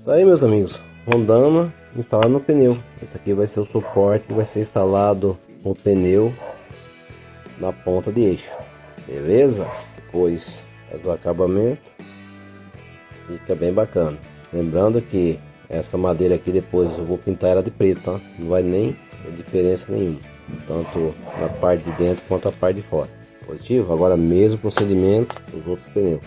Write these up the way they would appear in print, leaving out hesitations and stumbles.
Tá aí, meus amigos, rondana instalado no pneu. Esse aqui vai ser o suporte que vai ser instalado no pneu na ponta de eixo, beleza? Depois do acabamento fica bem bacana. Lembrando que essa madeira aqui depois eu vou pintar ela de preto, tá? Não vai nem ter diferença nenhuma, tanto na parte de dentro quanto a parte de fora. Positivo? Agora mesmo procedimento dos outros pneus.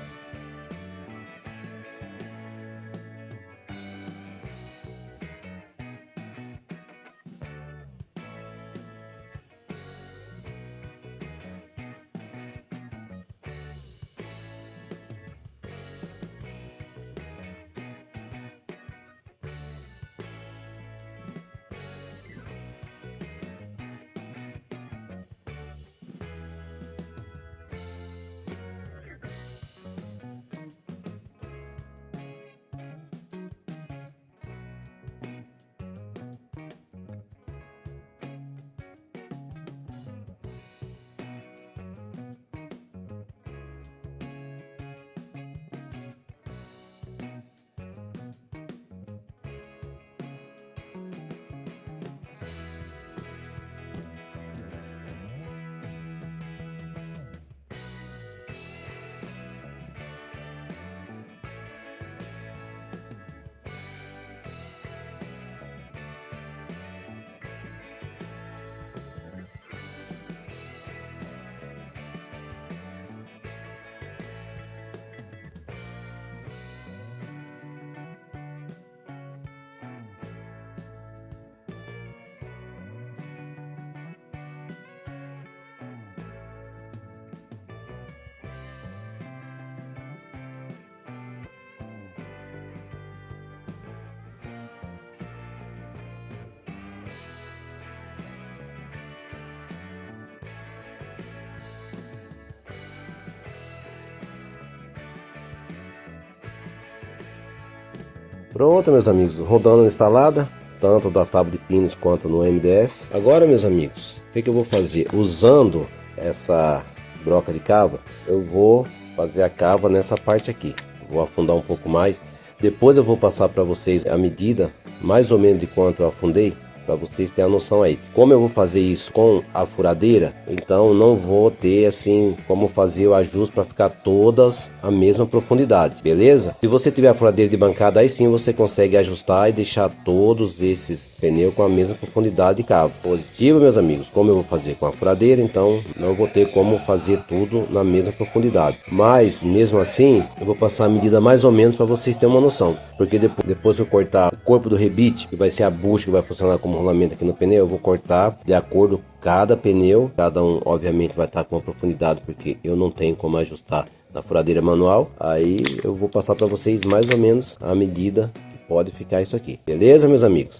Pronto, meus amigos, rodando instalada, tanto da tábua de pinos quanto no MDF. Agora, meus amigos, o que eu vou fazer? Usando essa broca de cava, eu vou fazer a cava nessa parte aqui. Vou afundar um pouco mais. Depois eu vou passar para vocês a medida, mais ou menos de quanto eu afundei, para vocês terem a noção aí. Como eu vou fazer isso com a furadeira, então não vou ter assim como fazer o ajuste para ficar todas a mesma profundidade, beleza? Se você tiver a furadeira de bancada, aí sim você consegue ajustar e deixar todos esses pneus com a mesma profundidade de cabo. Positivo, meus amigos, como eu vou fazer com a furadeira, então não vou ter como fazer tudo na mesma profundidade. Mas mesmo assim, eu vou passar a medida mais ou menos para vocês terem uma noção, porque depois que eu cortar o corpo do rebite, que vai ser a bucha que vai funcionar como rolamento aqui no pneu, eu vou cortar de acordo com cada pneu, cada um obviamente vai estar com uma profundidade, porque eu não tenho como ajustar na furadeira manual. Aí eu vou passar para vocês mais ou menos a medida que pode ficar isso aqui, beleza, meus amigos?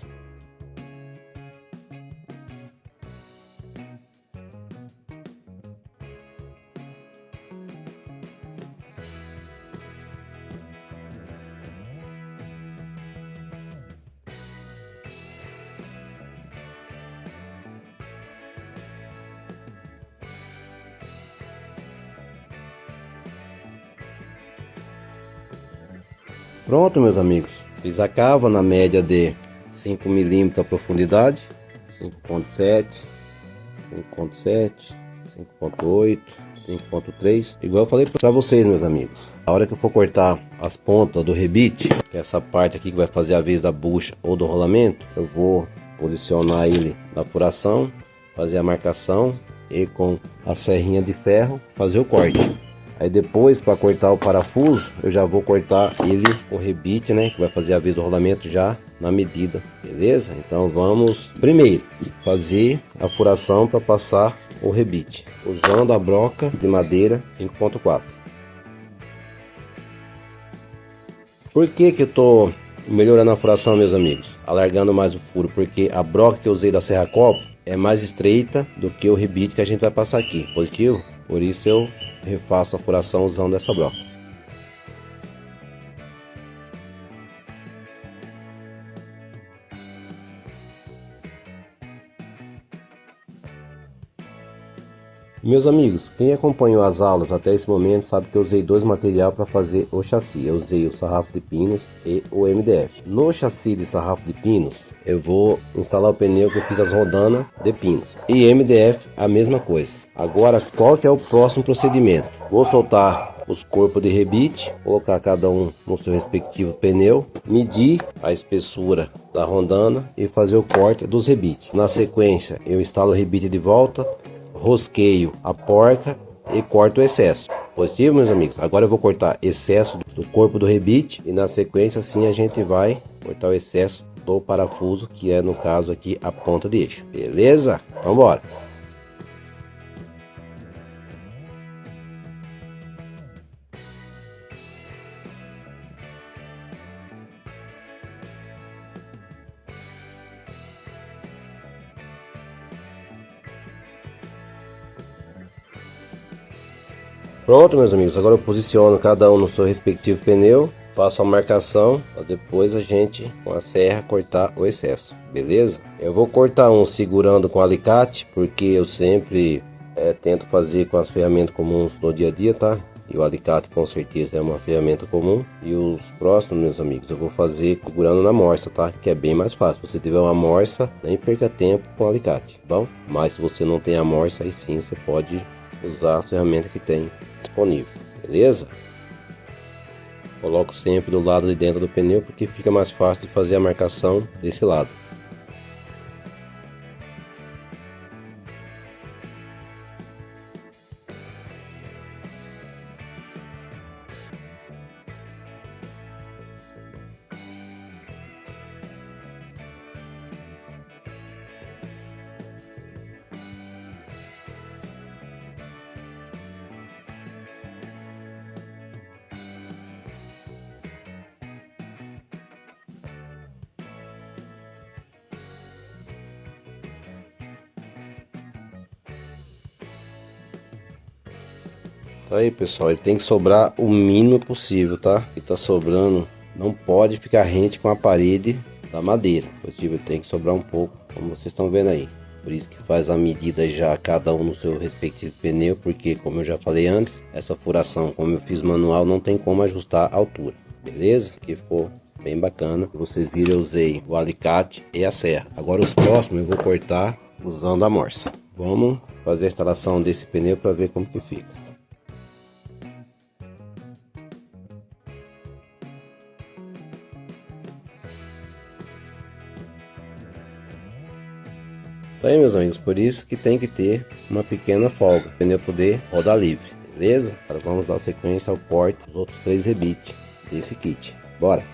Pronto, meus amigos, fiz a cava na média de 5 milímetros a profundidade, 5,7, 5,7, 5,8, 5,3, igual eu falei para vocês, meus amigos. A hora que eu for cortar as pontas do rebite, que é essa parte aqui que vai fazer a vez da bucha ou do rolamento, eu vou posicionar ele na furação, fazer a marcação e com a serrinha de ferro fazer o corte. Aí depois, para cortar o parafuso, eu já vou cortar ele, o rebite, né, que vai fazer a vez do rolamento já na medida, beleza? Então vamos primeiro fazer a furação para passar o rebite, usando a broca de madeira 5,4. Por que que eu tô melhorando a furação, meus amigos? Alargando mais o furo, porque a broca que eu usei da Serra Copo é mais estreita do que o rebite que a gente vai passar aqui, positivo? Por isso eu refaço a furação usando essa broca. Meus amigos, quem acompanhou as aulas até esse momento sabe que eu usei dois materiais para fazer o chassi. Eu usei o sarrafo de pinos e o MDF. No chassi de sarrafo de pinos, eu vou instalar o pneu que eu fiz as rodanas de pinos. E MDF a mesma coisa. Agora, qual que é o próximo procedimento? Vou soltar os corpos de rebite, colocar cada um no seu respectivo pneu, medir a espessura da rondana e fazer o corte dos rebites. Na sequência, eu instalo o rebite de volta, rosqueio a porca e corto o excesso. Positivo, meus amigos? Agora eu vou cortar excesso do corpo do rebite e na sequência assim a gente vai cortar o excesso do parafuso, que é no caso aqui a ponta de eixo. Beleza? Vamos embora. Pronto, meus amigos, agora eu posiciono cada um no seu respectivo pneu, faço a marcação, para depois a gente com a serra cortar o excesso, beleza? Eu vou cortar um segurando com alicate, porque eu sempre tento fazer com as ferramentas comuns do dia a dia, tá? E o alicate com certeza é uma ferramenta comum. E os próximos, meus amigos, eu vou fazer segurando na morsa, tá? Que é bem mais fácil. Se você tiver uma morsa, nem perca tempo com o alicate, tá bom? Mas se você não tem a morsa, aí sim você pode usar a ferramenta que tem disponível, beleza? Coloco sempre do lado de dentro do pneu porque fica mais fácil de fazer a marcação desse lado. Aí, pessoal, ele tem que sobrar o mínimo possível, tá? E tá sobrando, não pode ficar rente com a parede da madeira. Ele tem que sobrar um pouco, como vocês estão vendo aí. Por isso que faz a medida já cada um no seu respectivo pneu, porque como eu já falei antes, essa furação, como eu fiz manual, não tem como ajustar a altura, beleza? Aqui ficou bem bacana. Vocês viram, eu usei o alicate e a serra. Agora os próximos eu vou cortar usando a morsa. Vamos fazer a instalação desse pneu para ver como que fica. Então aí, meus amigos, por isso que tem que ter uma pequena folga, para o pneu poder rodar livre, beleza? Agora vamos dar sequência ao corte dos outros 3 rebites desse kit. Bora!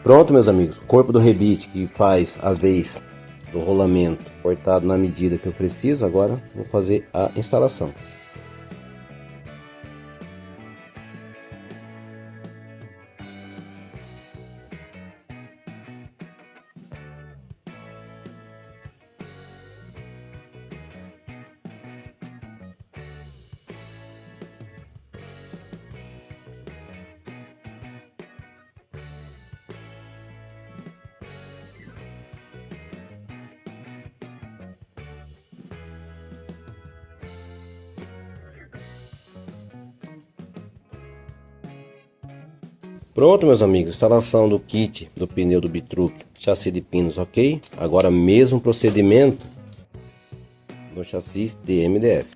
Pronto, meus amigos, o corpo do rebite que faz a vez do rolamento cortado na medida que eu preciso. Agora vou fazer a instalação. Pronto, meus amigos, instalação do kit do pneu do Bitruc, chassi de pinos, ok? Agora mesmo procedimento no chassi de MDF.